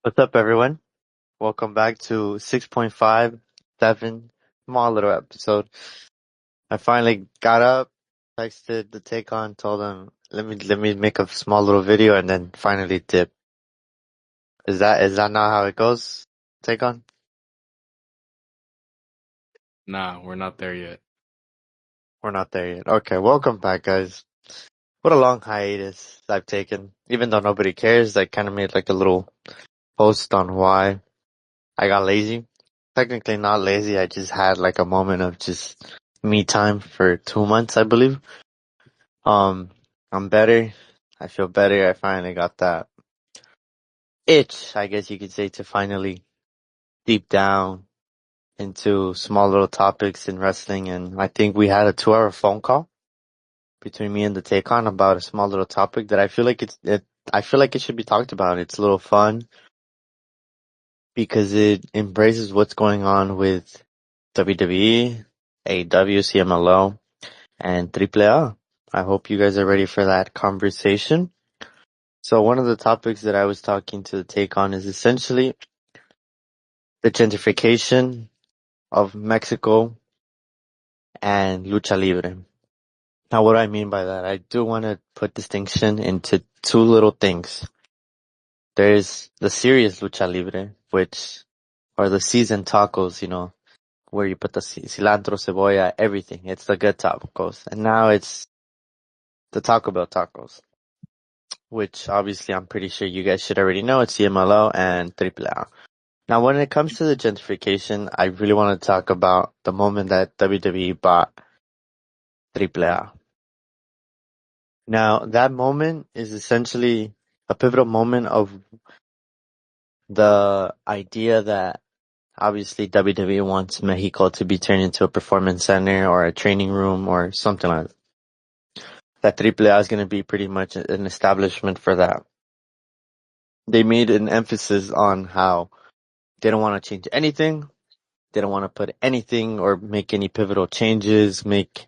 What's up, everyone? Welcome back to 6.57, small little episode. I finally got up, texted the TakeOn, told him, let me make a small little video and then finally dip. Is that not how it goes, TakeOn? Nah, we're not there yet. We're not there yet. Okay, welcome back, guys. What a long hiatus I've taken. Even though nobody cares, I kind of made like a little post on why I got lazy. Technically not lazy, I just had like a moment of just me time for 2 months, I believe. Um, I'm better. I feel better. I finally got that itch, I guess you could say, to finally deep down into small little topics in wrestling. And I think we had a 2-hour phone call between me and the Take On about a small little topic that I feel like it should be talked about. It's a little fun because it embraces what's going on with WWE, AEW, CMLO, and AAA. I hope you guys are ready for that conversation. So one of the topics that I was talking to take on is essentially the gentrification of Mexico and Lucha Libre. Now, what do I mean by that? I do want to put distinction into two little things. There's the serious Lucha Libre, which are the seasoned tacos, where you put the cilantro, cebolla, everything. It's the good tacos. And now it's the Taco Bell tacos, which obviously I'm pretty sure you guys should already know. It's CMLO and AAA. Now, when it comes to the gentrification, I really want to talk about the moment that WWE bought AAA. Now, that moment is essentially a pivotal moment of the idea that obviously WWE wants Mexico to be turned into a performance center or a training room or something like that. That AAA is going to be pretty much an establishment for that. They made an emphasis on how they don't want to change anything. They don't want to put anything or make any pivotal changes, make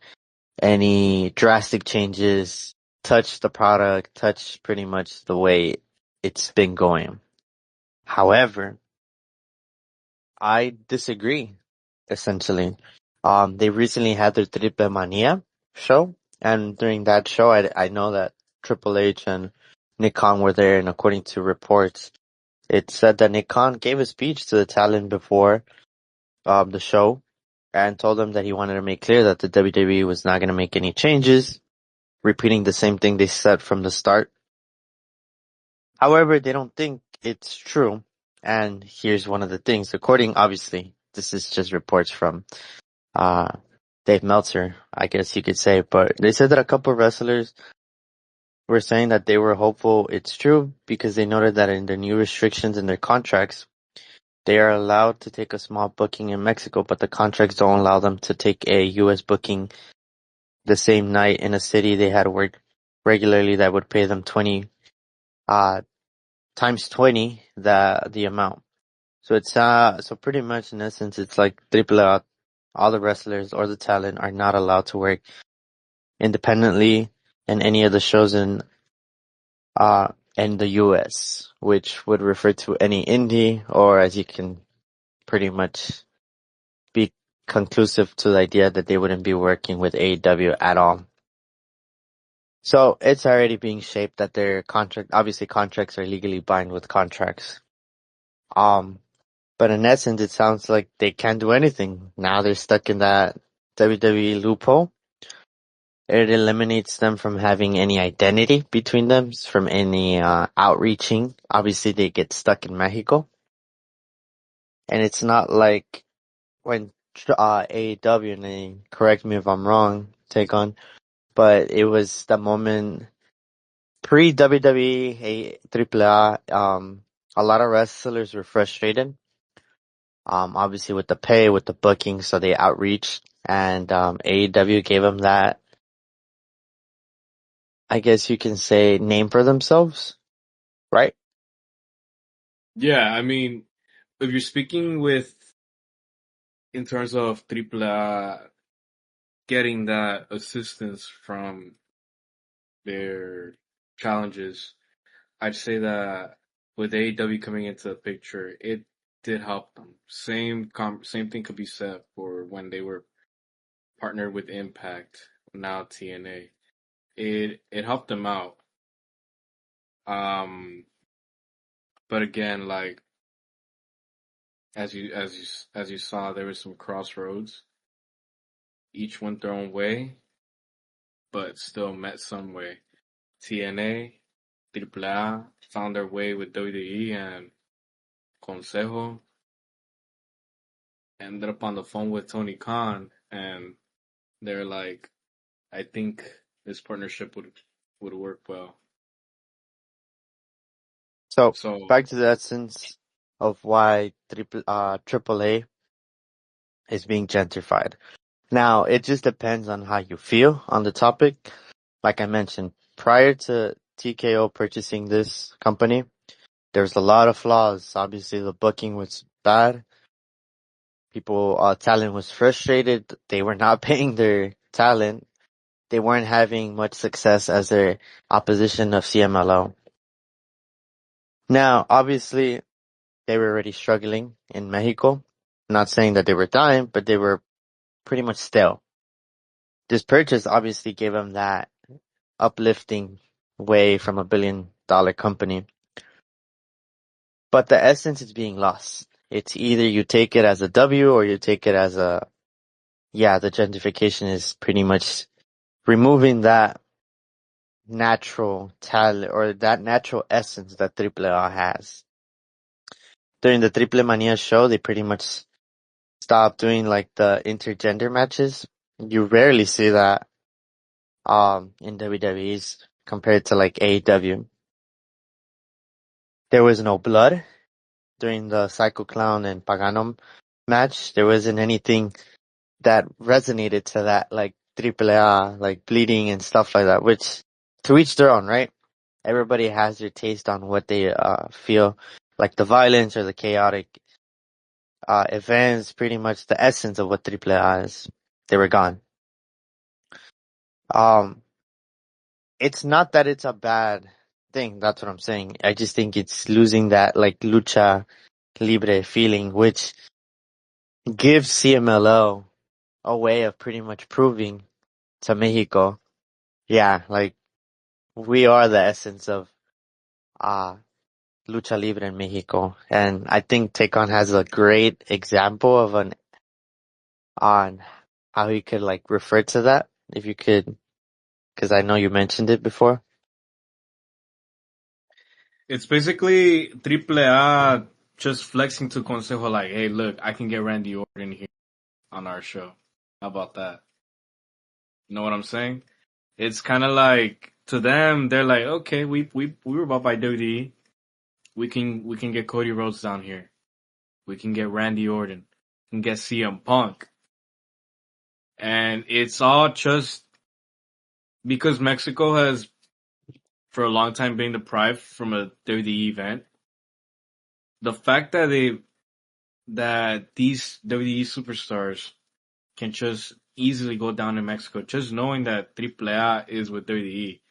any drastic changes, touch the product, touch pretty much the way it's been going. However, I disagree, essentially. They recently had their Triple Mania show, and during that show, I know that Triple H and Nick Khan were there, and according to reports, it said that Nick Khan gave a speech to the talent before the show and told them that he wanted to make clear that the WWE was not going to make any changes, repeating the same thing they said from the start. However, they don't think it's true. And here's one of the things. According, obviously, this is just reports from uh, Dave Meltzer, I guess you could say. But they said that a couple of wrestlers were saying that they were hopeful it's true because they noted that in the new restrictions in their contracts, they are allowed to take a small booking in Mexico, but the contracts don't allow them to take a U.S. booking the same night in a city they had worked regularly that would pay them 20 uh times 20 the amount. So it's so pretty much in essence it's like AAA, all the wrestlers or the talent are not allowed to work independently in any of the shows in the US, which would refer to any indie, or as you can pretty much be conclusive to the idea that they wouldn't be working with AEW at all. So it's already being shaped that their contract, obviously contracts are legally bind with contracts. Um, but in essence, it sounds like they can't do anything. Now they're stuck in that WWE loophole. It eliminates them from having any identity between them, from any outreaching. Obviously, they get stuck in Mexico. And it's not like when AEW, and they correct me if I'm wrong, take on, but it was the moment pre-WWE, AAA, a lot of wrestlers were frustrated. Obviously with the pay, with the booking, so they outreached, and AEW gave them that, I guess you can say, name for themselves, right? Yeah, I mean, if you're speaking with in terms of AAA getting that assistance from their challenges, I'd say that with AEW coming into the picture, it did help them. Same thing could be said for when they were partnered with Impact, now TNA. It helped them out. Um, but again, like as you saw, there was some crossroads. Each went their own way, but still met some way. TNA, AAA found their way with WWE, and Consejo ended up on the phone with Tony Khan, and they're like, I think this partnership would work well. So So back to the essence of why AAA is being gentrified. Now, it just depends on how you feel on the topic. Like I mentioned, prior to TKO purchasing this company, there's a lot of flaws. Obviously, the booking was bad. Talent was frustrated. They were not paying their talent. They weren't having much success as their opposition of CMLO. Now, obviously, they were already struggling in Mexico. Not saying that they were dying, but they were pretty much stale. This purchase obviously gave them that uplifting way from $1 billion company. But the essence is being lost. It's either you take it as a W or you take it as the gentrification is pretty much removing that natural talent or that natural essence that AAA has. During the Triple Mania show, they pretty much stopped doing like the intergender matches. You rarely see that in WWE's compared to like AEW. There was no blood during the Psycho Clown and Pagano match. There wasn't anything that resonated to that like AAA, like bleeding and stuff like that, which to each their own, right? Everybody has their taste on what they feel like the violence or the chaotic events, pretty much the essence of what AAA is. They were gone. Um, it's not that it's a bad thing. That's what I'm saying. I just think it's losing that like Lucha Libre feeling, which gives CMLO a way of pretty much proving to Mexico, yeah, like we are the essence of uh Lucha Libre in Mexico. And I think TakeOn has a great example of an on how he could like refer to that. If you could, because I know you mentioned it before. it's basically AAA just flexing to Consejo like, hey, look, I can get Randy Orton here on our show. How about that? You know what I'm saying? It's kind of like to them, they're like, okay, we were bought by WWE. We can get Cody Rhodes down here. We can get Randy Orton. We can get CM Punk. And it's all just because Mexico has for a long time been deprived from a WWE event. The fact that these WWE superstars can just easily go down in Mexico, just knowing that AAA is with WWE,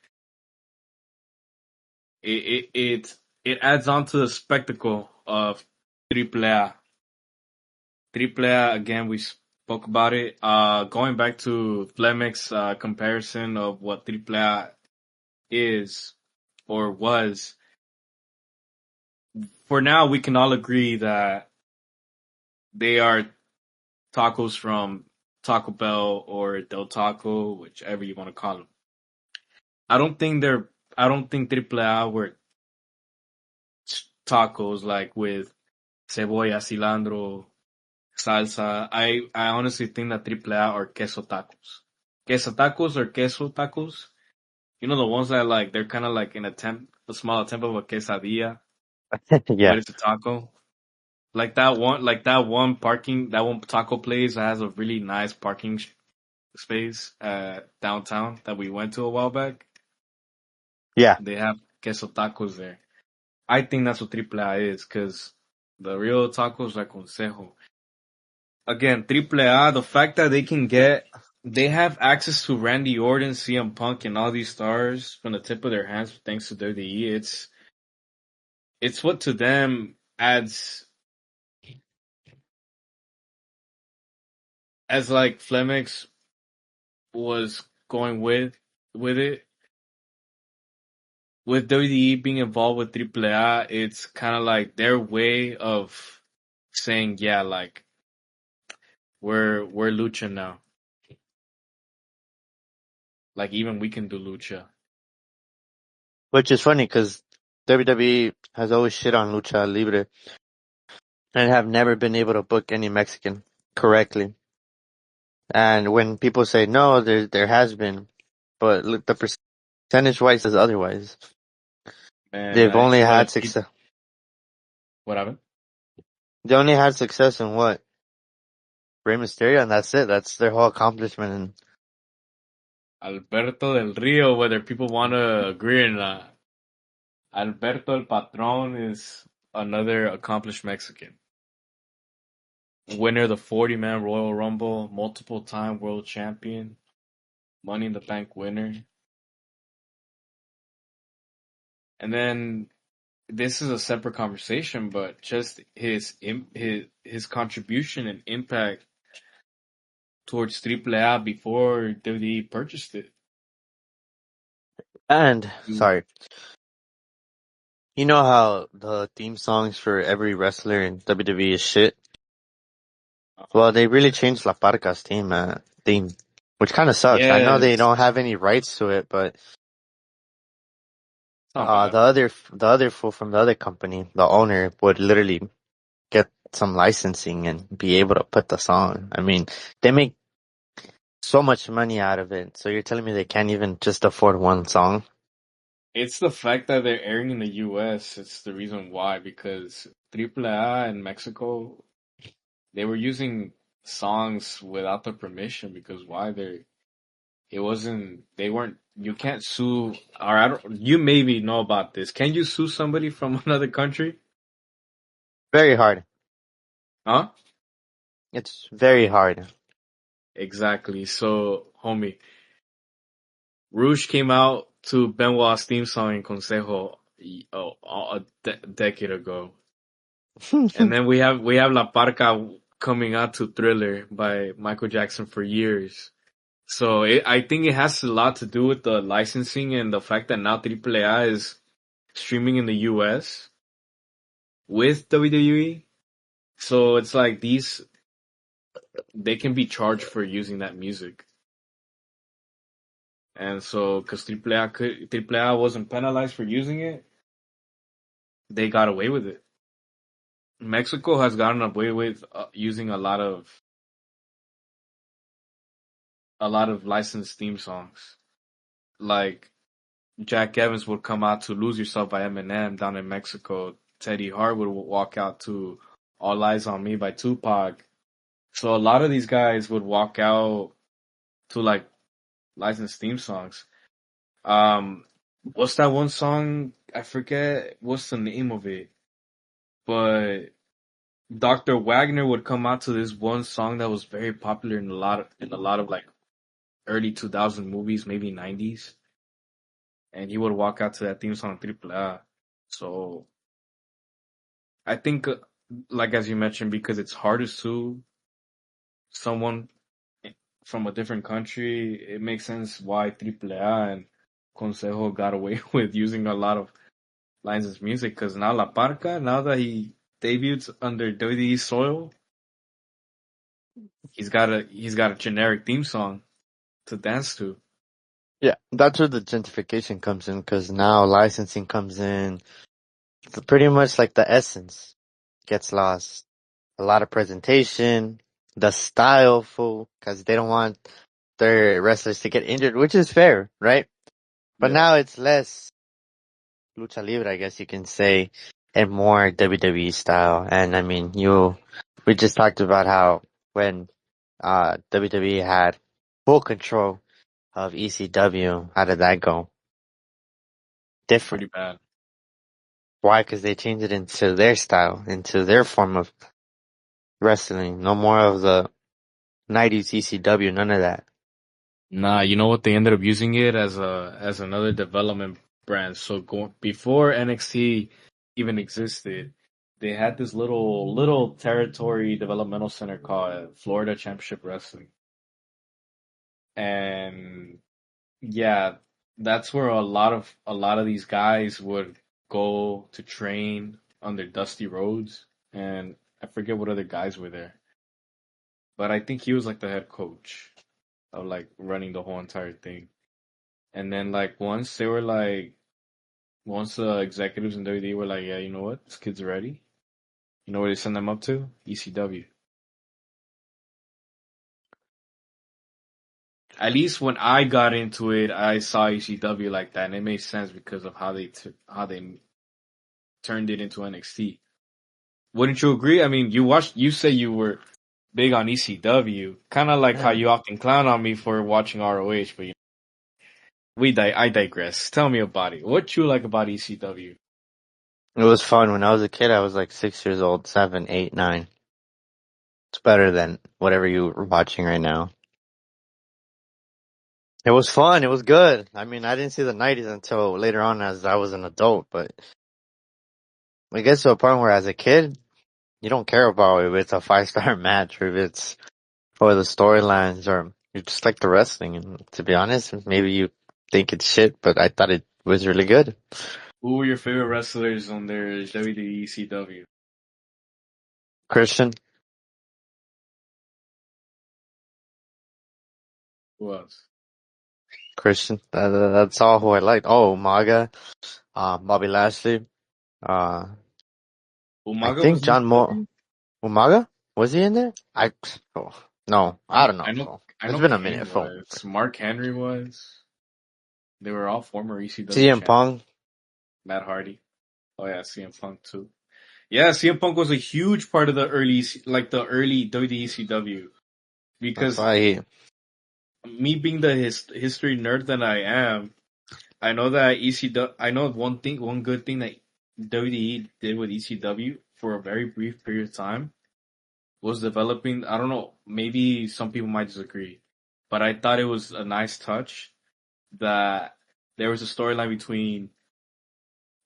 it it it, it adds on to the spectacle of AAA. AAA again, we spoke about it. Going back to Flemex comparison of what AAA is or was. For now, we can all agree that they are tacos from Taco Bell or Del Taco, whichever you want to call them. I don't think they're. I don't think AAA were tacos like with cebolla, cilantro, salsa. I honestly think that AAA are queso tacos. Queso tacos or queso tacos. You know the ones that like they're kind of like a small attempt of a quesadilla, Yeah, but it's a taco. That one taco place that has a really nice parking space downtown that we went to a while back. yeah. They have queso tacos there. I think that's what AAA is, because the real tacos are consejo. Again, AAA, the fact that they have access to Randy Orton, CM Punk, and all these stars from the tip of their hands thanks to WWE. it's what to them adds as like Flemex was going with it. With WWE being involved with AAA, it's kind of like their way of saying, yeah, like we're Lucha now. Like even we can do Lucha. Which is funny because WWE has always shit on Lucha Libre and have never been able to book any Mexican correctly. And when people say no, there has been, but look, the percentage wise is otherwise. Man, They've I only feel had like success. what happened? They only had success in what? Rey Mysterio, and that's it. That's their whole accomplishment. And Alberto del Rio, whether people want to agree or not. Alberto el Patron is another accomplished Mexican. Winner of the 40-man Royal Rumble, multiple time world champion, Money in the Bank winner. And then this is a separate conversation, but just his contribution and impact towards AAA before WWE purchased it. sorry, you know how the theme songs for every wrestler in WWE is shit? Well, they really changed La Parca's theme, which kind of sucks. I know they Yes, don't have any rights to it, but it's not bad. the other fool from the other company, the owner, would literally get some licensing and be able to put the song. I mean, they make so much money out of it. So you're telling me they can't even just afford one song? It's the fact that they're airing in the US. It's the reason why, because AAA in Mexico, they were using songs without the permission because why they weren't, you can't sue, or you maybe know about this. Can you sue somebody from another country? Very hard. Huh? It's very hard. Exactly. So, homie, Rouge came out to Benoit's theme song in Consejo a decade ago. And then we have La Parca coming out to Thriller by Michael Jackson for years. So I think it has a lot to do with the licensing and the fact that now AAA is streaming in the US with WWE. So it's like they can be charged for using that music. And so, because AAA wasn't penalized for using it, they got away with it. Mexico has gotten away with using a lot of licensed theme songs. Like Jack Evans would come out to "Lose Yourself" by Eminem down in Mexico. Teddy Hart would walk out to "All Eyes on Me" by Tupac. So a lot of these guys would walk out to like licensed theme songs. Um, what's that one song? I forget what's the name of it, but Dr. Wagner would come out to this one song that was very popular in a lot of like early 2000 movies, maybe 90s, and he would walk out to that theme song AAA. So I think, like as you mentioned, because it's hard to sue someone from a different country, it makes sense why AAA and Consejo got away with using a lot of lines of music. Because now La Parca, now that he debuts under WWE soil, he's got a generic theme song to dance to. Yeah, that's where the gentrification comes in because now licensing comes in. Pretty much like the essence gets lost. A lot of presentation, the style, fool, because they don't want their wrestlers to get injured, which is fair, right? But Yeah, now it's less lucha libre, I guess you can say, and more WWE style. And I mean, we just talked about how when WWE had full control of ECW, how did that go? pretty Different. bad. Why? Because they changed it into their style, into their form of wrestling. No more of the 90s ECW, none of that. Nah, you know what? They ended up using it as another development brand. So before NXT even existed, they had this little territory developmental center called Florida Championship Wrestling. And yeah, that's where a lot of these guys would go to train on their dusty roads. And I forget what other guys were there. But I think he was like the head coach of like running the whole entire thing. And then like once the executives in WWE were like, yeah, you know what, this kid's ready. You know where they send them up to? ECW. At least when I got into it, I saw ECW like that, and it made sense because of how they turned it into NXT. Wouldn't you agree? I mean, you say you were big on ECW, kind of like how Yeah. you often clown on me for watching ROH, but I digress. Tell me about it. What you like about ECW? It was fun. When I was a kid, I was like 6 years old, 7, 8, 9. It's better than whatever you're watching right now. It was fun. It was good. I mean, I didn't see the 90s until later on as I was an adult, but it gets to a point where as a kid, you don't care about if it's a 5-star match or if it's for the storylines or you just like the wrestling. And to be honest, maybe you think it's shit, but I thought it was really good. Who were your favorite wrestlers on their WWE ECW? Christian, Who else? Christian, that's all who I liked. Oh, Umaga, Bobby Lashley, uh, I Umaga think was John Mo, ECW? Umaga? Was he in there? Oh, no, I don't I know. know So I it's know been a Kane minute. So was. Mark Henry was. They were all former ECW CM champions. Punk, Matt Hardy. Oh yeah, CM Punk too. Yeah, CM Punk was a huge part of the early WWE ECW that's because why me being the history nerd that I am, I know that ECW. I know one good thing that WWE did with ECW for a very brief period of time was developing. I don't know, maybe some people might disagree, but I thought it was a nice touch that there was a storyline between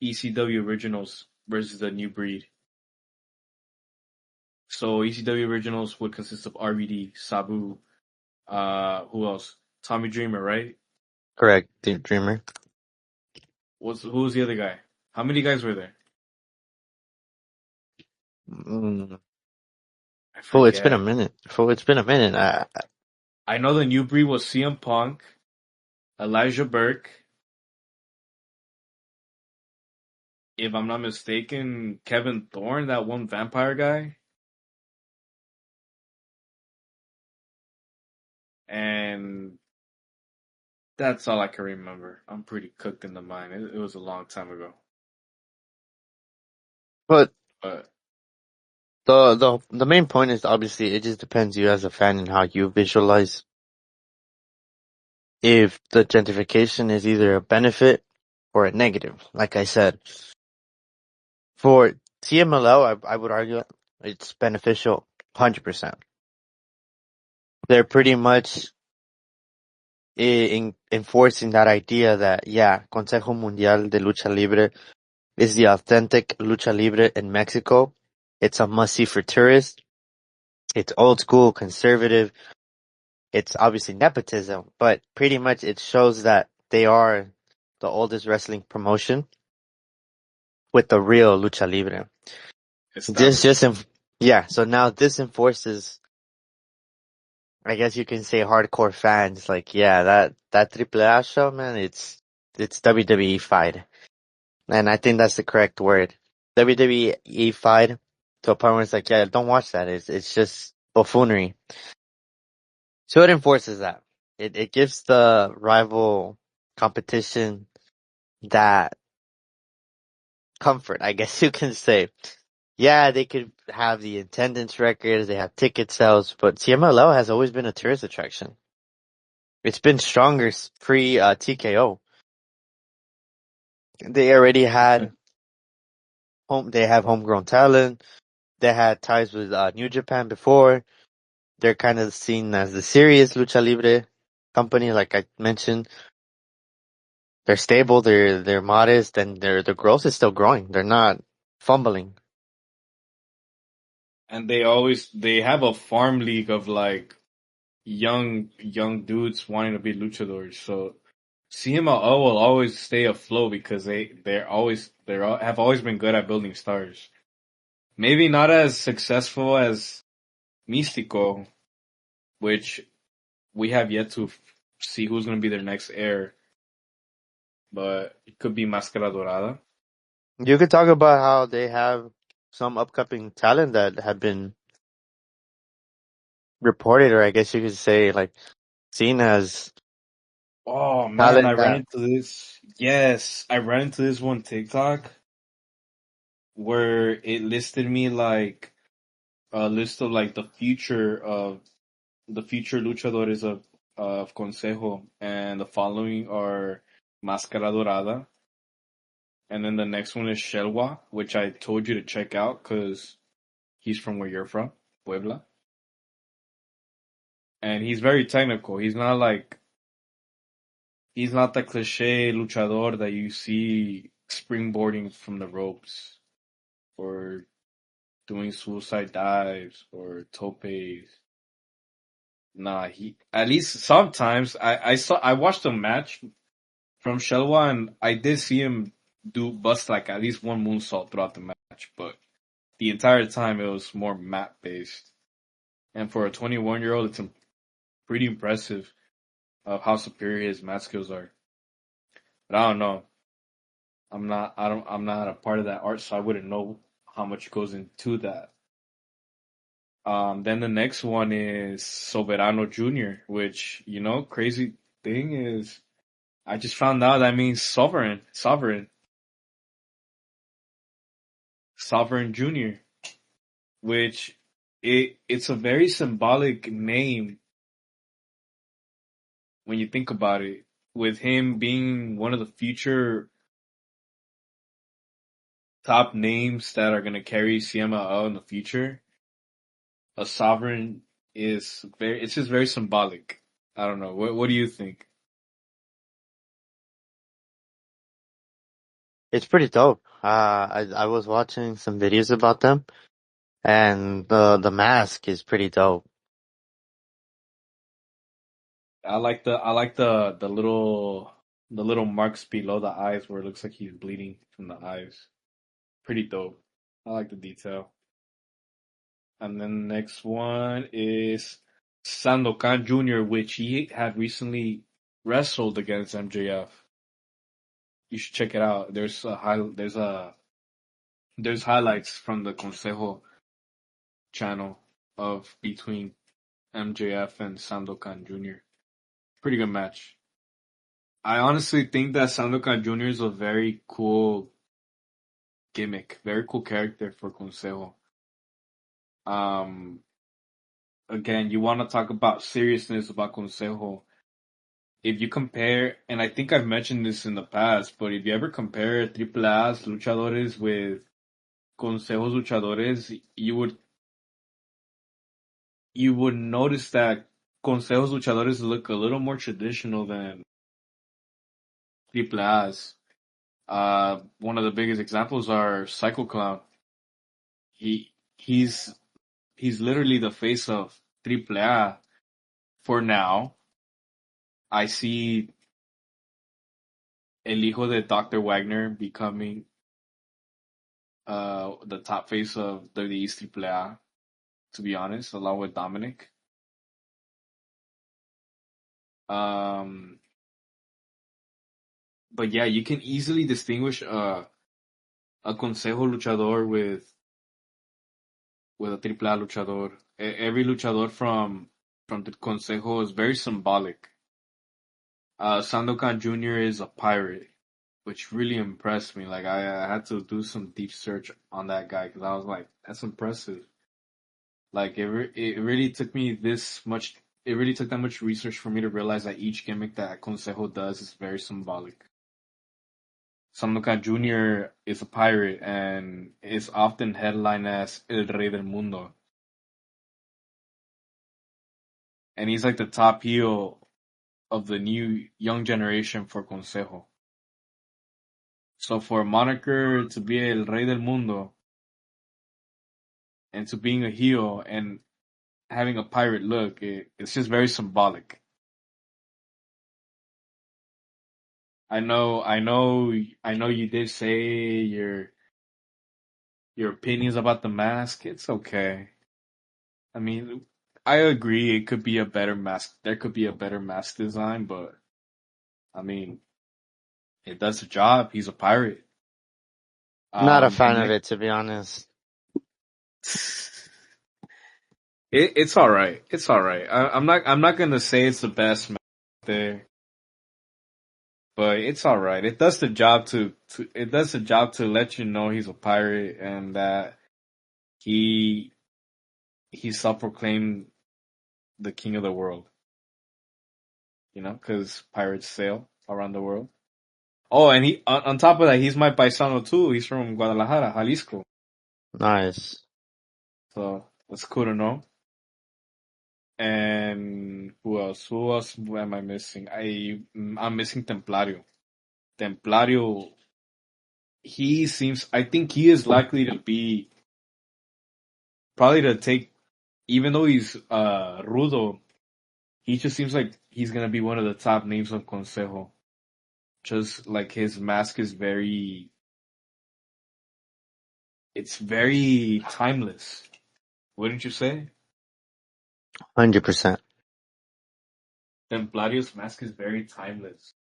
ECW originals versus the new breed. So ECW originals would consist of RVD, Sabu, who else? Tommy Dreamer, right? correct, Dreamer. Who was the other guy? How many guys were there? Mm, I Fool, it's been a forget. minute. Fool, it's been a minute. I know the new breed was CM Punk, Elijah Burke, if I'm not mistaken, Kevin Thorne, that one vampire guy, and that's all I can remember. I'm pretty cooked in the mind. It was a long time ago, But but the main point is obviously it just depends you as a fan and how you visualize if the gentrification is either a benefit or a negative. Like I said, for TMLL, I would argue it's beneficial 100%. They're pretty much enforcing that idea that, yeah, Consejo Mundial de Lucha Libre is the authentic Lucha Libre in Mexico. It's a must-see for tourists. It's old school, conservative. It's obviously nepotism, but pretty much it shows that they are the oldest wrestling promotion with the real lucha libre. This established. just, yeah. So now this enforces, I guess you can say, hardcore fans. Like, yeah, that Triple A show, man, it's WWE fight, and I think that's the correct word. WWE fight to a point where it's like, yeah, don't watch that. It's just buffoonery. So it enforces that. It gives the rival competition that comfort, I guess you can say. Yeah, they could have the attendance records, they have ticket sales, but CMLL has always been a tourist attraction. It's been stronger pre TKO. They already had they have homegrown talent. They had ties with New Japan before. They're kind of seen as the serious lucha libre company, like I mentioned. They're stable, they're modest, and their growth is still growing. They're not. fumbling. And they have a farm league of like young dudes wanting to be luchadors. So CMLL will always stay afloat because have always been good at building stars. Maybe not as successful as Místico, which we have yet to see who's going to be their next heir, but it could be Máscara Dorada. You could talk about how they have some upcoming talent that have been reported, or I guess you could say, like, seen as Oh man, I talent ran that into this. Yes, I ran into this one TikTok where it listed me like a list of like the future luchadores of Consejo, and the following are Máscara Dorada, and then the next one is Shelwa, which I told you to check out because he's from where you're from, Puebla, and he's very technical. He's not the cliche luchador that you see springboarding from the ropes or doing suicide dives or topes. Nah, he at least sometimes I watched a match from Shelwa, and I did see him do bust like at least one moonsault throughout the match, but the entire time it was more mat based. And for a 21-year-old, it's pretty impressive of how superior his mat skills are. But I don't know. I'm not a part of that art, so I wouldn't know how much goes into that. Then the next one is Soberano Jr., which, crazy thing is I just found out that means sovereign Jr., which it's a very symbolic name when you think about it, with him being one of the future top names that are going to carry CMLL in the future. A sovereign it's just very symbolic. I don't know. What do you think? it's pretty dope. I was watching some videos about them, and the mask is pretty dope. I like the little marks below the eyes where it looks like he's bleeding from the eyes. Pretty dope. I like the detail. And then the next one is Sandokan Jr., which he had recently wrestled against MJF. You should check it out. There's highlights from the Consejo channel of between MJF and Sandokan Jr. Pretty good match. I honestly think that Sandokan Jr. is a very cool gimmick, very cool character for Consejo. Um, Again, you want to talk about seriousness about Consejo. If you compare, and I think I've mentioned this in the past, but if you ever compare Triple A's luchadores with Consejo's luchadores, you would notice that Consejo's luchadores look a little more traditional than Triple A's. One of the biggest examples are Psycho Clown. He he's he's literally the face of Triple A for now. I see El Hijo de Dr. Wagner becoming the top face of WWE's Triple A, to be honest, along with Dominic. Um, but yeah, you can easily distinguish a Consejo luchador with a Triple A luchador. Every luchador from the Consejo is very symbolic. Sandokan Jr. is a pirate, which really impressed me. Like I had to do some deep search on that guy because I was like, that's impressive. Like it really took me this much. It really took that much research for me to realize that each gimmick that Consejo does is very symbolic. Sandokan Jr. is a pirate and is often headlined as El Rey del Mundo, and he's like the top heel of the new young generation for Consejo. So for a moniker to be el rey del mundo and to being a heel and having a pirate look, it's just very symbolic. I know you did say your opinions about the mask. It's okay. I mean, I agree it could be a better mask. There could be a better mask design, but I mean, it does the job. He's a pirate. Not a The fan of next, it, to be honest. it's all right. It's all right. I'm not gonna say it's the best mask there, but it's all right. It does the job to it does the job to let you know he's a pirate and that he he self-proclaimed the king of the world. You know, because pirates sail around the world. Oh, and he on top of that, he's my paisano too. He's from Guadalajara, Jalisco. Nice. So that's cool to know. And who else? Who else am I missing? I'm missing Templario. Templario. He seems. I think he is likely to be probably to take. Even though he's rudo, he just seems like he's gonna be one of the top names of Consejo. Just like his mask is very. It's very timeless. Wouldn't you say? 100%. Templario's mask is very timeless.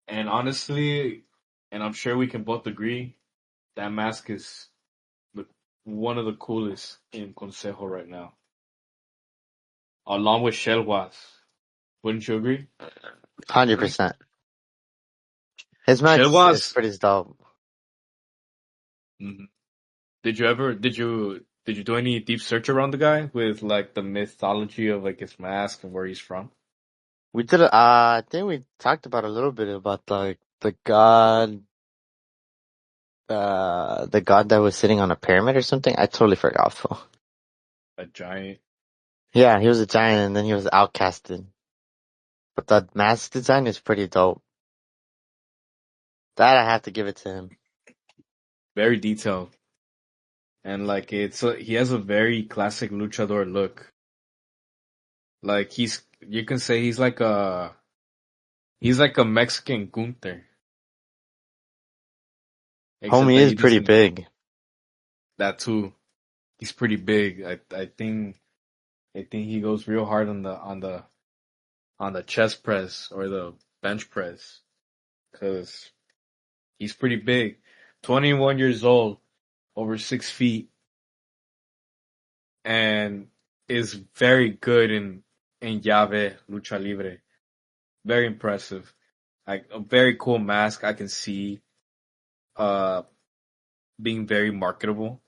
And honestly, and I'm sure we can both agree, that mask is the, one of the coolest in Consejo right now. Along with Shelwas. Wouldn't you agree? 100%. His match is Shelwas, pretty dope. mhm. Did you do any deep search around the guy with like the mythology of like his mask and where he's from? We did, I think we talked about a little bit about the god that was sitting on a pyramid or something. I totally forgot, though. A giant. Yeah, he was a giant and then he was outcasted. But the mask design is pretty dope. That I have to give it to him. Very detailed. And like he has a very classic luchador look. Like you can say he's like a Mexican Gunther, except Homie that is he pretty doesn't big. that too. He's pretty big. I think he goes real hard on the chest press or the bench press because he's pretty big. 21 years old, over 6 feet, and is very good in llave lucha libre. Very impressive. Like a very cool mask. I can see uh being very marketable.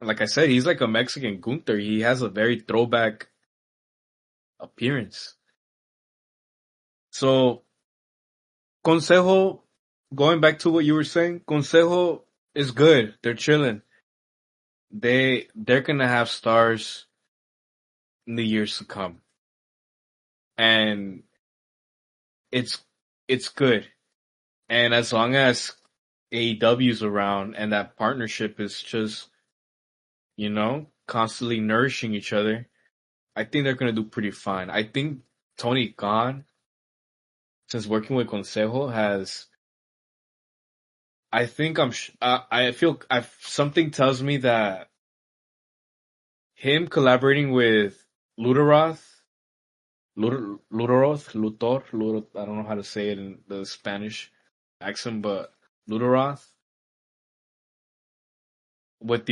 Like I said, he's like a Mexican Gunther. He has a very throwback appearance. So, Consejo, going back to what you were saying, Consejo is good. They're chilling. They're gonna have stars in the years to come, and it's it's good. And as long as AEW's around and that partnership is just constantly nourishing each other, I think they're gonna do pretty fine. I think Tony Khan, since working with Consejo, has. I think I feel. Something tells me that him collaborating with Luderoth, Luthor, I don't know how to say it in the Spanish accent, but Luderoth, with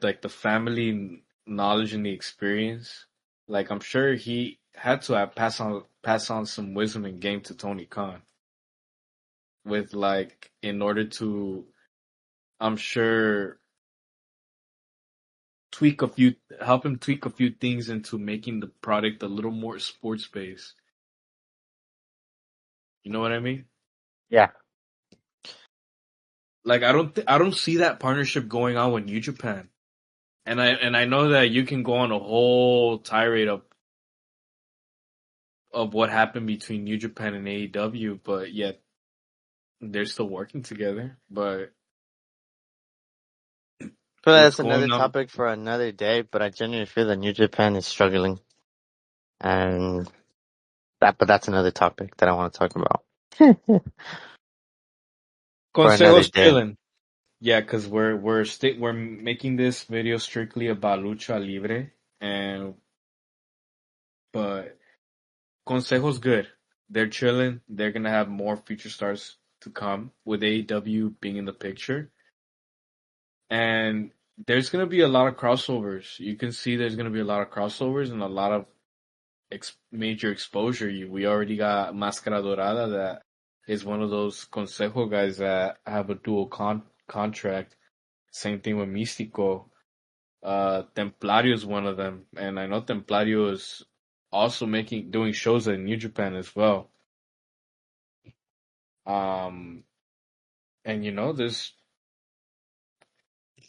like the family knowledge and the experience, like I'm sure he had to have pass on some wisdom and game to Tony Khan with like in order to, I'm sure, tweak a few help him tweak a few things into making the product a little more sports based. You know what I mean? Yeah. Like I don't see that partnership going on with New Japan. And I know that you can go on a whole tirade of what happened between New Japan and AEW, but yet they're still working together, but But what's that's going another on? topic for another day, but I genuinely feel that New Japan is struggling. And but that's another topic that I want to talk about. For another Consejo's day. chilling. Yeah, because we're making this video strictly about Lucha Libre, and but Consejo's good. They're chilling. They're gonna have more future stars to come with AEW being in the picture, and there's gonna be a lot of crossovers. You can see there's gonna be a lot of crossovers and a lot of major exposure. We already got Máscara Dorada that is one of those Consejo guys that have a dual contract. Same thing with Místico. Templario is one of them, and I know Templario is also doing shows in New Japan as well. Um, and there's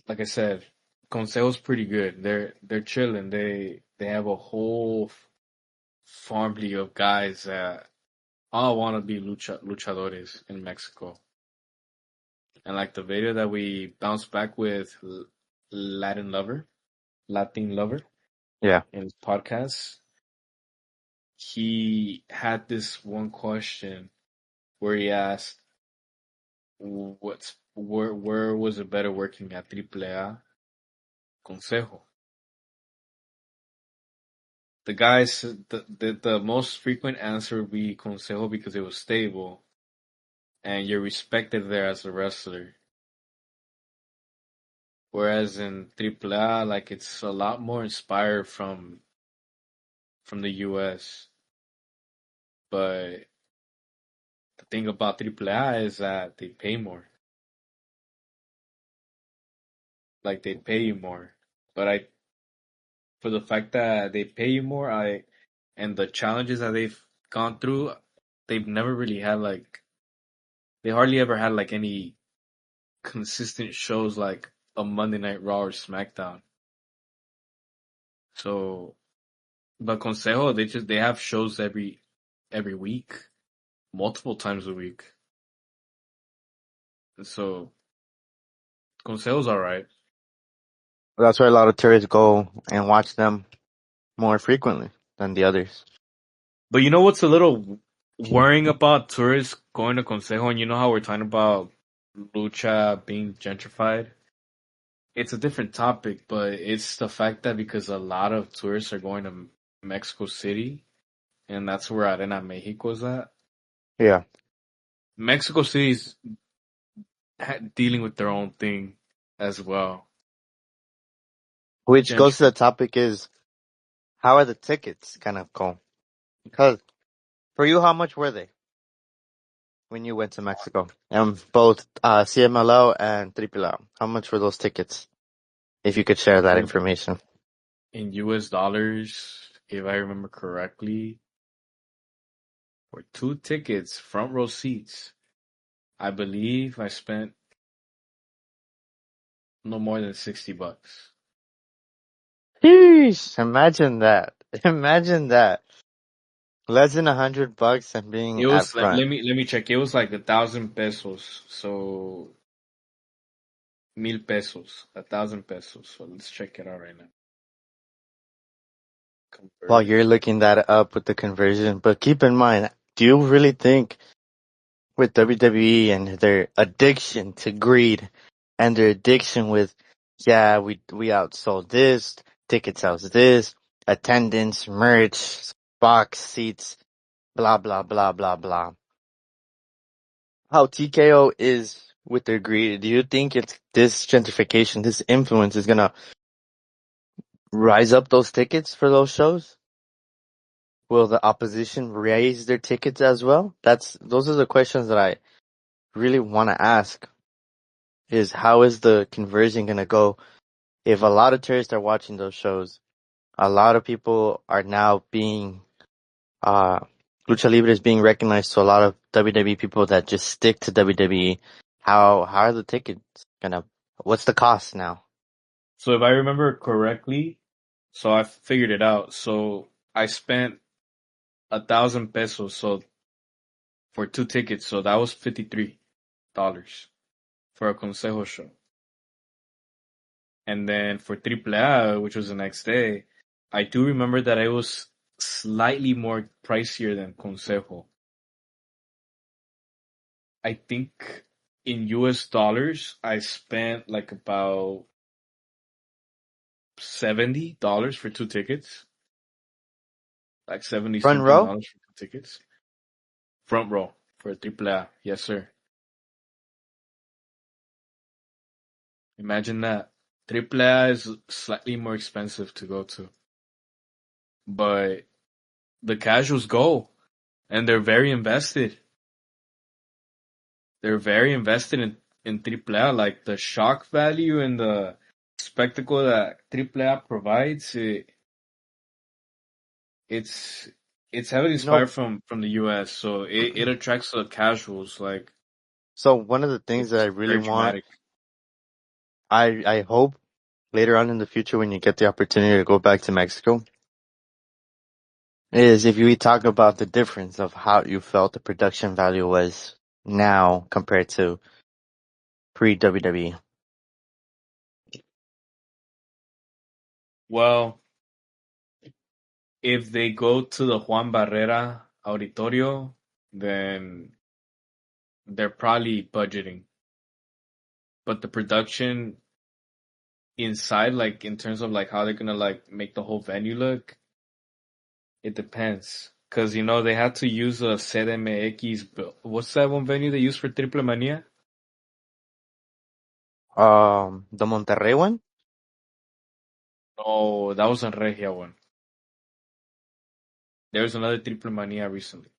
like I said, Consejo's pretty good. They're chilling. They have a whole farm league of guys that all want to be luchadores in Mexico. And like the video that we bounced back with Latin Lover Yeah. in his podcast, he had this one question where he asked, where was it better working at AAA Consejo? The guys, the most frequent answer would be Consejo because it was stable and you're respected there as a wrestler. Whereas in AAA, like it's a lot more inspired from the US. But the thing about AAA is that they pay more. Like they pay you more. But for the fact that they pay you more, and the challenges that they've gone through, they've never really had they hardly ever had like any consistent shows like a Monday Night Raw or SmackDown. So, but Consejo, they have shows every week, multiple times a week. So Consejo's all right. That's why a lot of tourists go and watch them more frequently than the others. But you know what's a little worrying about tourists going to Consejo, and you know how we're talking about Lucha being gentrified? It's a different topic, but it's the fact that because a lot of tourists are going to Mexico City, and that's where Arena Mexico is at. Yeah. Mexico City's dealing with their own thing as well. Which goes to Gentry. the topic is, how are the tickets kind of go? Because for you, how much were they when you went to Mexico? And both CMLO and AAA. How much were those tickets? If you could share that In, information. in US dollars, if I remember correctly, for 2 tickets, front row seats, I believe I spent no more than $60. Sheesh, imagine that. Imagine that. Less than $100 and being It at was front. let me check. It was like 1,000 pesos. So 1,000 pesos, 1,000 pesos. So let's check it out right now. While Convert. you're looking that up with the conversion, but keep in mind, do you really think with WWE and their addiction to greed and their addiction with, yeah, we outsold this, ticket sales this, attendance, merch, box seats, blah, blah, blah, blah, blah. How TKO is with their greed, do you think it's this gentrification, this influence is gonna rise up those tickets for those shows? Will the opposition raise their tickets as well? Those are the questions that I really want to ask, is how is the conversion going to go if a lot of tourists are watching those shows? A lot of people are now being, uh, Lucha Libre is being recognized to a lot of WWE people that just stick to WWE. How are the tickets gonna, what's the cost now? So if I remember correctly, so I figured it out. So I spent 1,000 pesos. So for 2 tickets, so that was 53. for a Consejo show. And then for AAA, which was the next day, I do remember that it was slightly more pricier than Consejo. I think in US dollars, I spent like about $70 for 2 tickets. Like 70 Front something row? dollars for 2 tickets. Front row for AAA. Yes, sir. Imagine that. AAA is slightly more expensive to go to. But the casuals go and they're very invested. They're very invested in AAA. Like the shock value and the spectacle that AAA provides, it's it's heavily You know, inspired from the US, so it attracts the casuals. Like so one of the things that I it's really very want, dramatic. I hope later on in the future when you get the opportunity to go back to Mexico, is if we talk about the difference of how you felt the production value was now compared to pre-WWE. Well, if they go to the Juan Barrera Auditorio, then they're probably budgeting. But the production inside, like in terms of like how they're gonna like make the whole venue look, it depends. Cause you know they had to use a CDMX. What's that one venue they use for Triple Mania? The Monterrey one? Oh, that was a Regia one. There was another Triple Mania recently.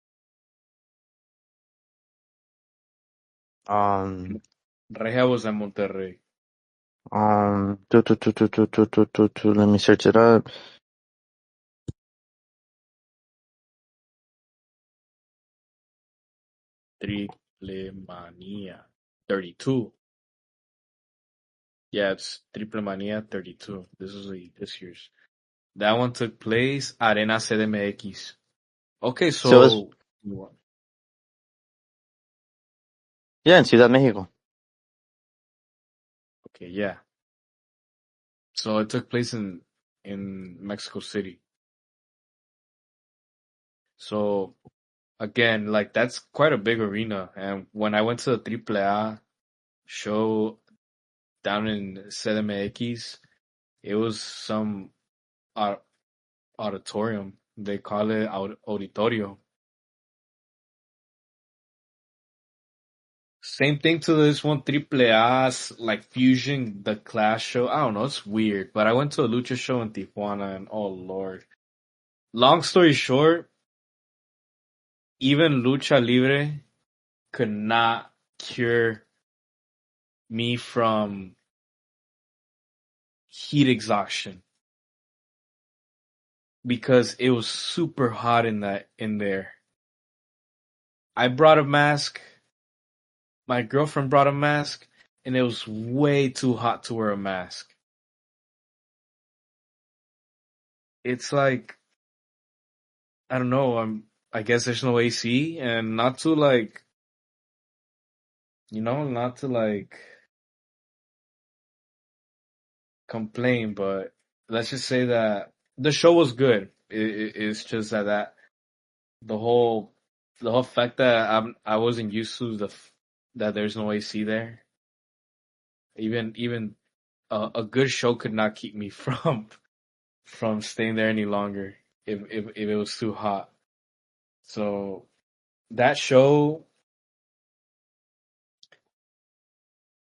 Um, Regia was in Monterrey. let me search it up. Triple Mania 32. Yeah, it's Triple Mania 32. This is this year's. That one took place Arena CDMX. Okay, So it's, so yeah, in Ciudad Mexico. okay, yeah. So it took place in Mexico City. So again, like that's quite a big arena. And when I went to the AAA show down in CDMX, it was some au- auditorium. They call it auditorio. Same thing to this one AAA's like Fusion the Clash show. I don't know, it's weird. But I went to a Lucha show in Tijuana and oh lord. Long story short, even Lucha Libre could not cure me from heat exhaustion because it was super hot in there. I brought a mask, my girlfriend brought a mask, and it was way too hot to wear a mask. It's like I don't know, I guess there's no AC and not to like not to like complain, but let's just say that the show was good. It's just that the whole the whole fact that I wasn't used to that there's no AC there. Even a good show could not keep me from staying there any longer if it was too hot. So that show,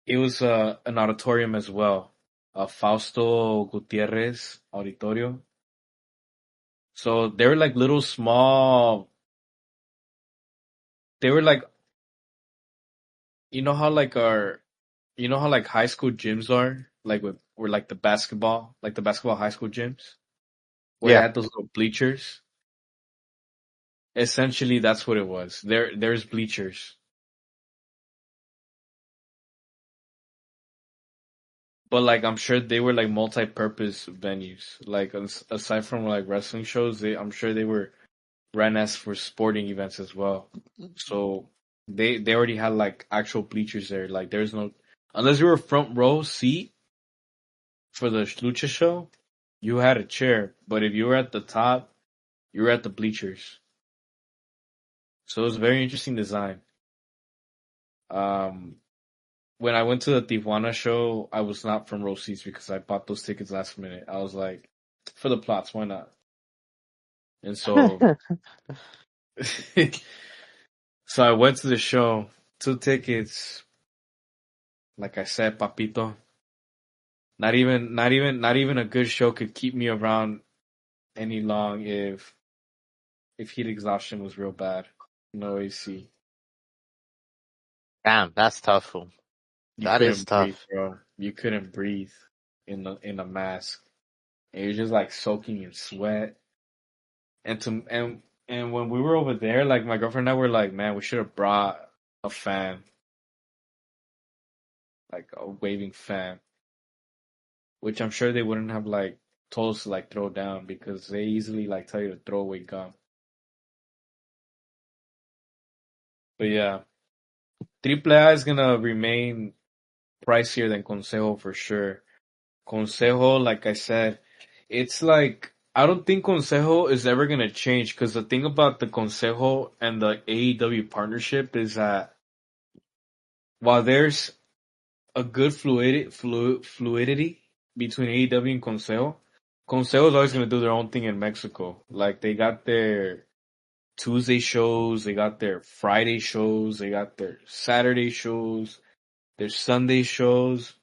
it was an auditorium as well, Fausto Gutierrez Auditorio. So they were like little small. They were like you know how like high school gyms are like with where like the basketball high school gyms where they Yeah. had those little bleachers. Essentially, that's what it was. There's bleachers, but like I'm sure they were like multi-purpose venues. Like aside from like wrestling shows, I'm sure they were ran as for sporting events as well. So They already had like actual bleachers there. Like there's no unless you were front row seat for the Lucha show, you had a chair. But if you were at the top, you were at the bleachers. So it was a very interesting design. Um, when I went to the Tijuana show, I was not from row seats because I bought those tickets last minute. I was like, for the plots, why not? And so, so I went to the show, 2 tickets. Like I said, papito, not even a good show could keep me around any long if heat exhaustion was real bad. No AC. Damn, that's tough, fool. You That is couldn't breathe, tough. bro. You couldn't breathe in the mask. And you're just like soaking in sweat. And when we were over there, like my girlfriend and I were like, man, we should have brought a fan, like a waving fan, which I'm sure they wouldn't have like told us to like throw down because they easily like tell you to throw away gum. But yeah, Triple A is gonna remain pricier than Consejo for sure. Consejo, like I said, it's like I don't think Consejo is ever gonna change because the thing about the Consejo and the AEW partnership is that while there's a good fluidity between AEW and Consejo, Consejo is always gonna do their own thing in Mexico. Like they got their Tuesday shows, they got their Friday shows, they got their Saturday shows, their Sunday shows.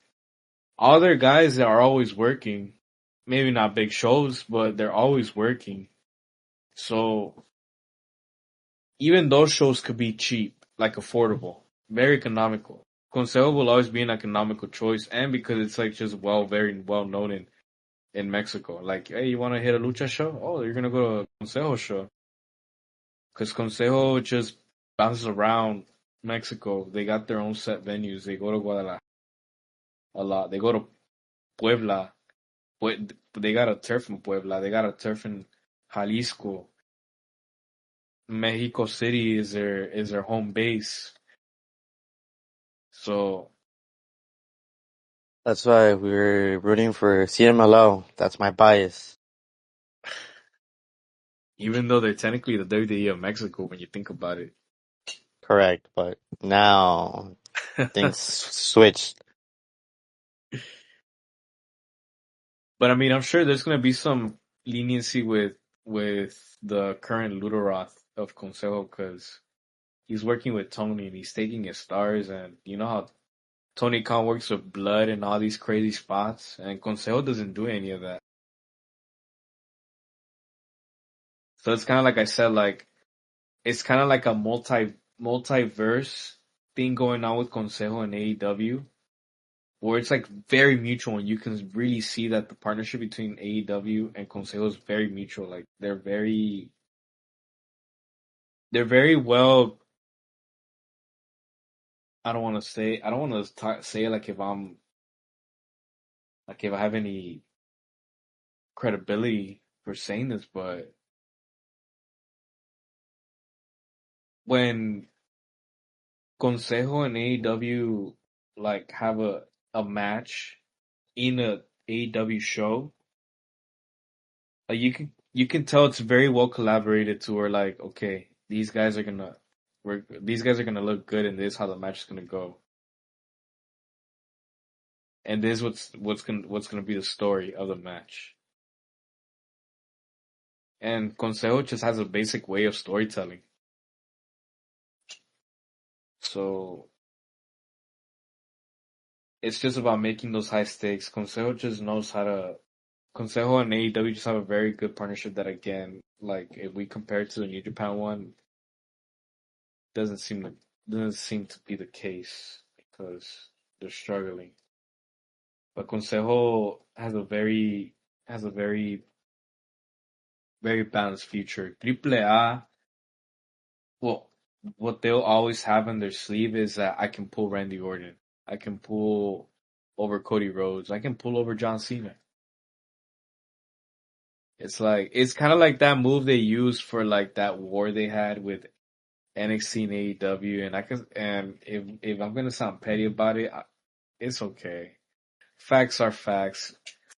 All their guys are always working. Maybe not big shows, but they're always working. So even those shows could be cheap, like affordable, very economical. Consejo will always be an economical choice, and because it's like just very well known in Mexico. Like, hey, you want to hit a lucha show? Oh, you're gonna go to a Consejo show because Consejo just bounces around Mexico. They got their own set venues. They go to Guadalajara a lot. They go to Puebla. They got a turf in Puebla. They got a turf in Jalisco. Mexico City is their home base. So That's why we're rooting for CMLO. That's my bias. even though they're technically the WWE of Mexico, when you think about it. Correct, but now things switched. But I mean, I'm sure there's gonna be some leniency with the current Luderoth of Consejo because he's working with Tony and he's taking his stars, and you know how Tony Khan works with blood and all these crazy spots, and Consejo doesn't do any of that. So it's kind of like I said, like it's kind of like a multiverse thing going on with Consejo and AEW, where it's like very mutual, and you can really see that the partnership between AEW and Consejo is very mutual. Like they're very well. I don't want to say like if I have any credibility for saying this, but when Consejo and AEW like have a match in a AEW show, like you can tell it's very well collaborated to where like okay these guys are gonna look good and this is how the match is gonna go, and this is what's gonna be the story of the match. And Consejo just has a basic way of storytelling, so it's just about making those high stakes. Consejo and AEW just have a very good partnership that again, like if we compare it to the New Japan one, doesn't seem like doesn't seem to be the case because they're struggling. But Consejo has a very balanced future. Triple A, well, what they'll always have in their sleeve is that I can pull Randy Orton, I can pull over Cody Rhodes, I can pull over John Cena. It's kind of like that move they used for like that war they had with NXT and AEW, and if I'm gonna sound petty about it, it's okay. Facts are facts.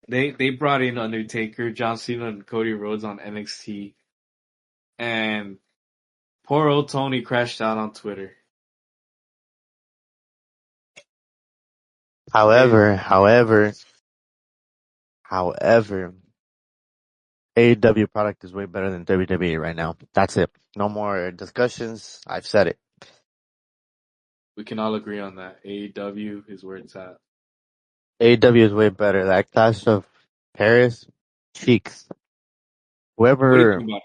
They brought in Undertaker, John Cena, and Cody Rhodes on NXT, and poor old Tony crashed out on Twitter. However, AEW product is way better than WWE right now. That's it. No more discussions. I've said it. We can all agree on that. AEW is where it's at. AEW is way better. That Clash of Paris, cheeks. What do you Whoever, think about it?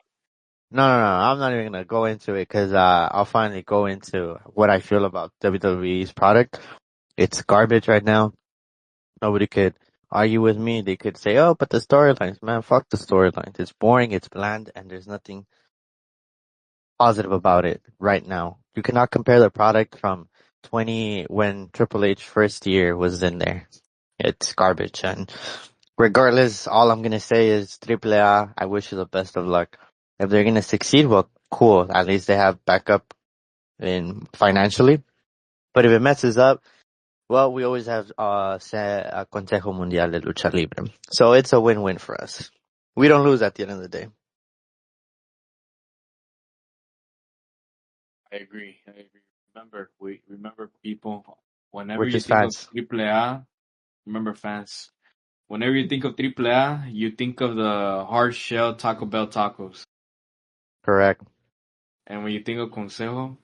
no, I'm not even gonna go into it because I'll finally go into what I feel about WWE's product. It's garbage right now. Nobody could argue with me. They could say, "Oh, but the storylines, man, fuck the storylines. It's boring, it's bland, and there's nothing positive about it right now." You cannot compare the product from 20 when Triple H first year was in there. It's garbage, and regardless, all I'm gonna say is Triple A, I wish you the best of luck. If they're gonna succeed, well, cool. At least they have backup in financially. But if it messes up, well, we always have Consejo Mundial de Lucha Libre. So it's a win-win for us. We don't lose at the end of the day. I agree. I agree. Remember people. Whenever We're you just think of fans. AAA, remember fans. Whenever you think of AAA, you think of the hard shell Taco Bell tacos, Correct. and when you think of Consejo,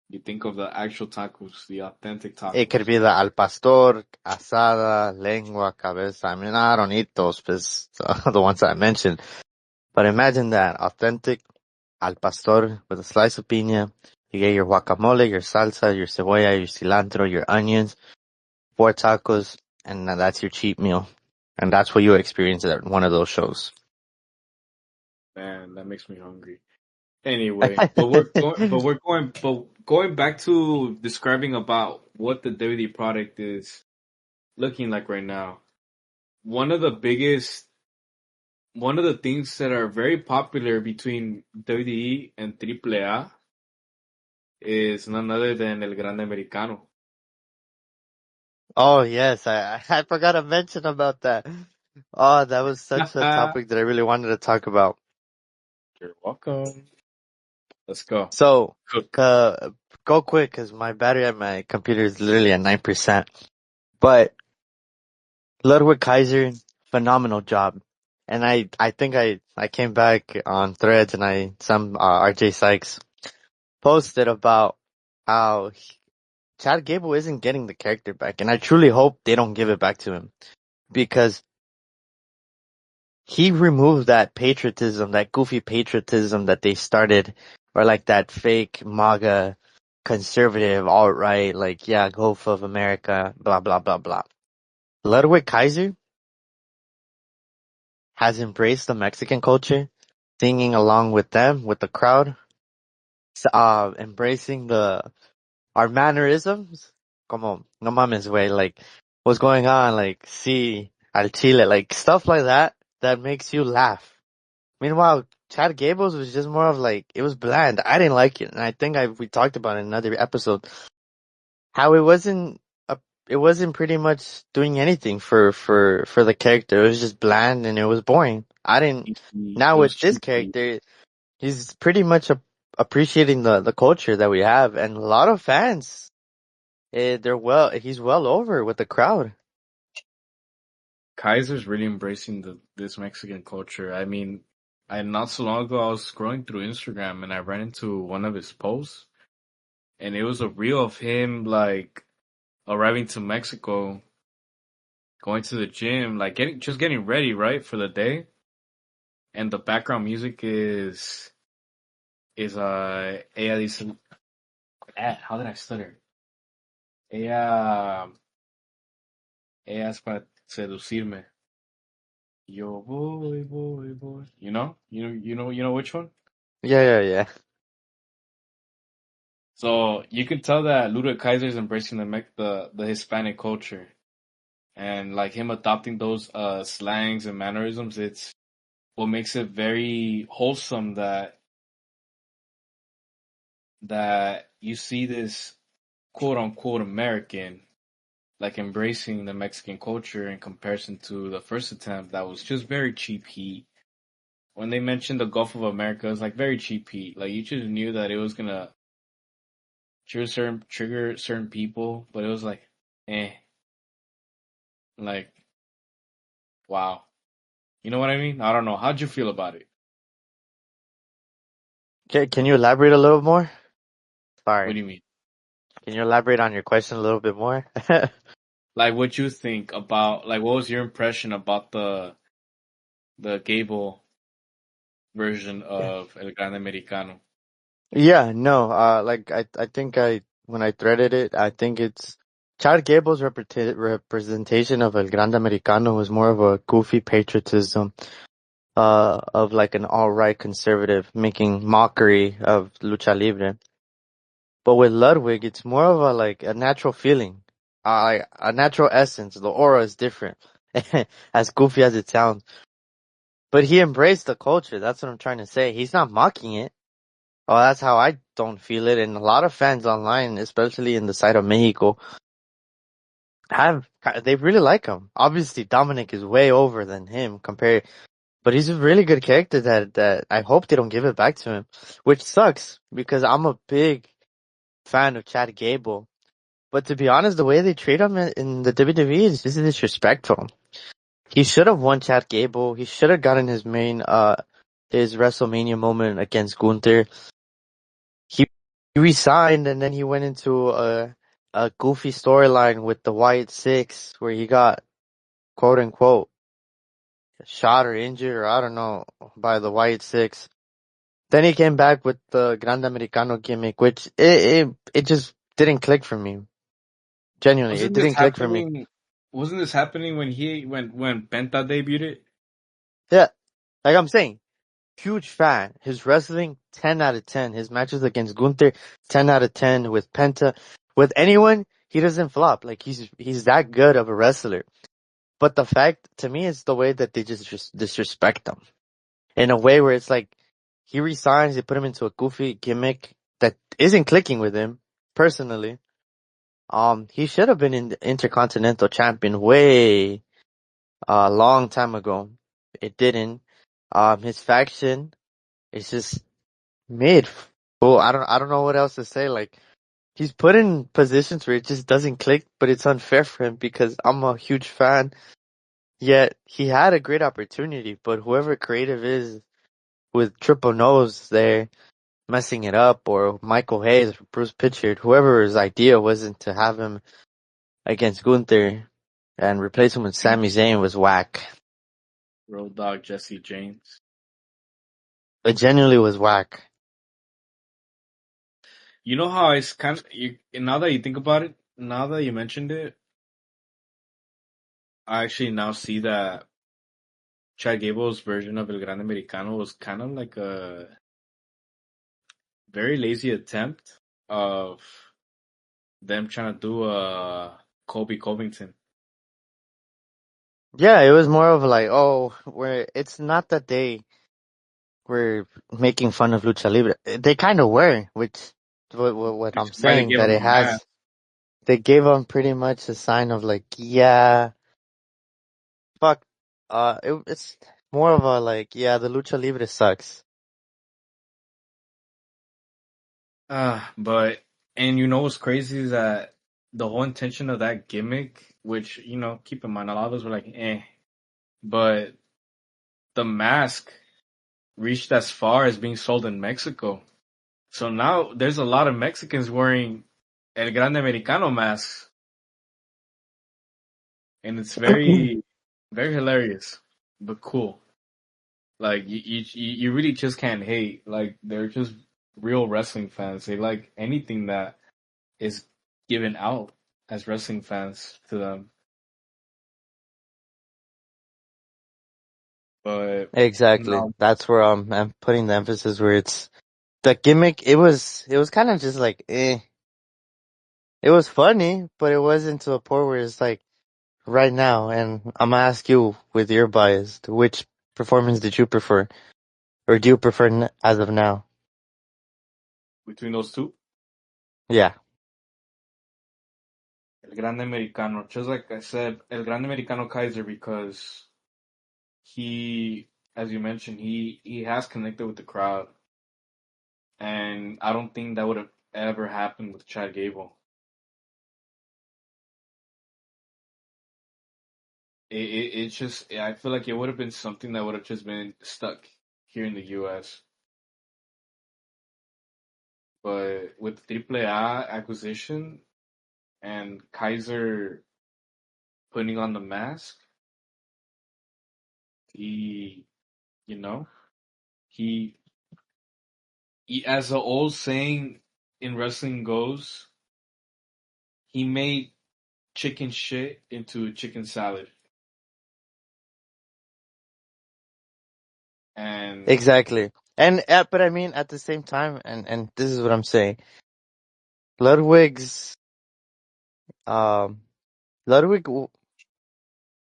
you think of the actual tacos, the authentic It could tacos. be the al pastor, asada, lengua, cabeza. I mean, I don't eat those, but the ones I mentioned. But imagine that authentic al pastor with a slice of piña. You get your guacamole, your salsa, your cebolla, your cilantro, your onions, 4 tacos, and that's your cheap meal. And that's what you experience at one of those shows. Man, that makes me hungry. Anyway, but going back to describing about what the WD product is looking like right now. One of the biggest, one of the things that are very popular between WWE and AAA is none other than El Grande Americano. Oh yes, I forgot to mention about that. Oh, that was such a topic that I really wanted to talk about. You're welcome. Let's go. So, Cook. go quick because my battery at my computer is literally at 9%. But Ludwig Kaiser, phenomenal job. And I think I came back on threads and RJ Sykes posted about how Chad Gable isn't getting the character back. And I truly hope they don't give it back to him because he removed that patriotism, that goofy patriotism that they started, or like that fake MAGA conservative alt-right, like, yeah, go for America, blah, blah, blah, blah. Ludwig Kaiser has embraced the Mexican culture, singing along with them, with the crowd, embracing our mannerisms. Como, no mames, way, like, what's going on, like, sí, al chile, like, stuff like that, that makes you laugh. Meanwhile, Chad Gables was just more of like, it was bland. I didn't like it. And I think we talked about it in another episode, how it wasn't pretty much doing anything for the character. It was just bland and it was boring. It Now was with this cheesy. character, he's pretty much appreciating the culture that we have. And a lot of fans, he's well over with the crowd. Kaiser's really embracing this Mexican culture. I mean, I not so long ago I was scrolling through Instagram and I ran into one of his posts, and it was a reel of him like arriving to Mexico, going to the gym, like getting ready, right, for the day. And the background music is ella dice, how did I stutter? Ella ella es para seducirme. Yo voy. You know which one? Yeah. So you can tell that Ludwig Kaiser is embracing the Hispanic culture, and like him adopting those slangs and mannerisms. It's what makes it very wholesome. That that you see this quote unquote American like embracing the Mexican culture in comparison to the first attempt that was just very cheap heat. When they mentioned the Gulf of America, it was like very cheap heat. Like you just knew that it was gonna trigger certain people, but it was like, eh, like wow. You know what I mean? I don't know. How'd you feel about it? Can you elaborate a little more? What Sorry. do you mean? Can you elaborate on your question a little bit more? Like what you think about like what was your impression about the Gable version of El Gran Americano? Yeah, no, like I think when I threaded it, I think it's Chad Gable's representation of El Grande Americano was more of a goofy patriotism, of like an alt-right conservative making mockery of Lucha Libre. But with Ludwig, it's more of a like a natural feeling, like a natural essence. The aura is different, as goofy as it sounds. But he embraced the culture. That's what I'm trying to say. He's not mocking it. Oh, that's how I don't feel it. And a lot of fans online, especially in the side of Mexico, have they really like him. Obviously, Dominic is way over than him compared, but he's a really good character that I hope they don't give it back to him, which sucks because I'm a big fan of Chad Gable. But to be honest, the way they treat him in the WWE is just disrespectful. He should have won Chad Gable. He should have gotten his WrestleMania moment against Gunther. He resigned and then he went into a goofy storyline with the White Six where he got quote unquote shot or injured or I don't know by the White Six. Then he came back with the Grande Americano gimmick, which it just didn't click for me. Genuinely, it Wasn't this didn't click for me. happening? Wasn't this happening when when Penta debuted? Yeah, like I'm saying, huge fan. His wrestling, 10 out of 10. His matches against Gunther, 10 out of 10. With Penta, with anyone, he doesn't flop. Like he's that good of a wrestler. But the fact, to me, is the way that they just disrespect him. In a way where it's like, he resigns, they put him into a goofy gimmick that isn't clicking with him, personally. He should have been in the Intercontinental Champion way, long time ago. It didn't. His faction is just mid. Well, I don't know what else to say. Like, he's put in positions where it just doesn't click, but it's unfair for him because I'm a huge fan. Yet he had a great opportunity, but whoever creative is with Triple Nose there messing it up, or Michael Hayes, or Bruce Pitchard, whoever's idea wasn't to have him against Gunther and replace him with Sami Zayn was whack. Road Dog Jesse James. It genuinely was whack. You know how it's kind of now that you think about it, now that you mentioned it, I actually now see that Chad Gable's version of El Gran Americano was kind of like a very lazy attempt of them trying to do a Kobe Covington. Yeah, it was more of like, oh, where it's not that they were making fun of Lucha Libre. They kind of were, which what Which I'm is why they saying gave that him it a mask. has. They gave them pretty much a sign of like, yeah, fuck. It's more of a like, yeah, the Lucha Libre sucks. But and you know what's crazy is that the whole intention of that gimmick, which keep in mind, a lot of us were like, eh, but the mask reached as far as being sold in Mexico. So now there's a lot of Mexicans wearing El Grande Americano masks, and it's very, very hilarious, but cool. Like you really just can't hate. Like they're just real wrestling fans. They like anything that is given out as wrestling fans to them. But Exactly. no, That's where I'm putting the emphasis where it's the gimmick. It was kind of just like, eh. It was funny, but it wasn't to a point where it's like right now. And I'm gonna ask you with your bias, which performance did you prefer, or do you prefer as of now? between those two. Yeah. El Grande Americano, just like I said, El Grande Americano Kaiser, because he, as you mentioned, he has connected with the crowd, and I don't think that would have ever happened with Chad Gable. It's just, I feel like it would have been something that would have just been stuck here in the U.S. But with the AAA acquisition and Kaiser putting on the mask, he, you know, he, as the old saying in wrestling goes, he made chicken shit into chicken salad. And Exactly. And but I mean, at the same time, and this is what I'm saying. Ludwig's um Ludwig.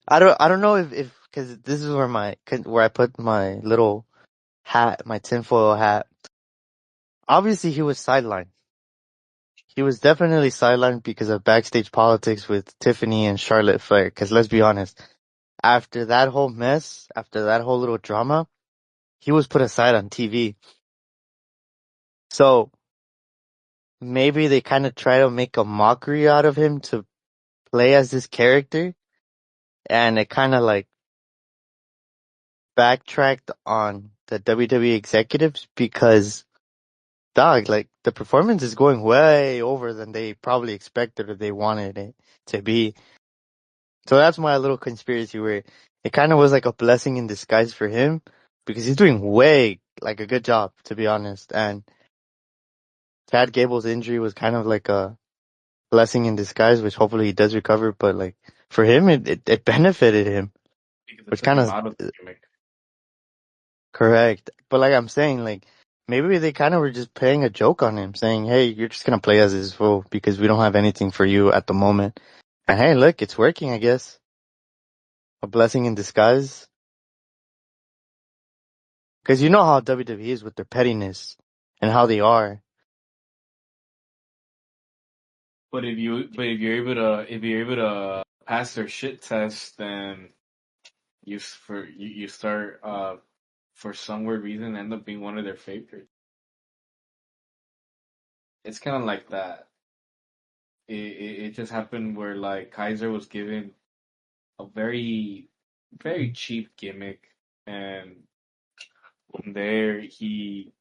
I don't know if because this is where where I put my little hat, my tinfoil hat. Obviously, he was sidelined. He was definitely sidelined because of backstage politics with Tiffany and Charlotte Flair. Because let's be honest, after that whole mess, after that whole little drama, he was put aside on TV. So maybe they kind of try to make a mockery out of him to play as this character, and it kind of like backtracked on the WWE executives because dog, like the performance is going way over than they probably expected or they wanted it to be. So that's my little conspiracy where it kind of was like a blessing in disguise for him because he's doing way like a good job, to be honest. And Chad Gable's injury was kind of like a blessing in disguise, which hopefully he does recover. But like for him, it benefited him, because it which took kind him of out of the gimmick. correct. But like I'm saying, like maybe they kind of were just playing a joke on him, saying, "Hey, you're just gonna play as this fool because we don't have anything for you at the moment." And hey, look, it's working, I guess. A blessing in disguise. Because you know how WWE is with their pettiness and how they are. But if you're able to pass their shit test, then you start for some weird reason end up being one of their favorites. It's kind of like that. It just happened where like Kaiser was given a very cheap gimmick, and from there he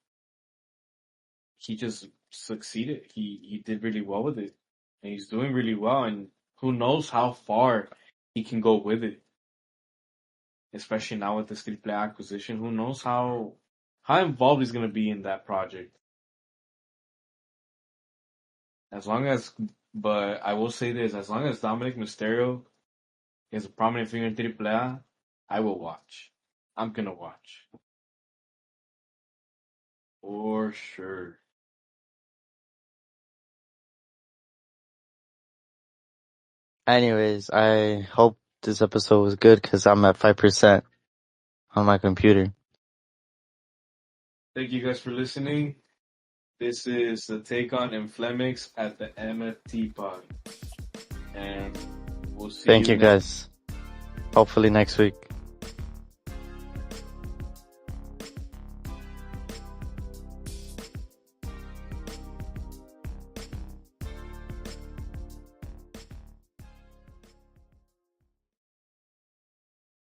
just succeeded. He did really well with it, and he's doing really well. And who knows how far he can go with it, especially now with this Libre acquisition. Who knows how involved he's gonna be in that project. As long as, but I will say this: as long as Dominic Mysterio is a prominent figure in Triple I will watch. I'm gonna watch for sure. Anyways, I hope this episode was good because I'm at 5% on my computer. Thank you guys for listening. This is the Take On and Flemex at the MFT Pod, and we'll see Thank you you next. guys. Hopefully next week.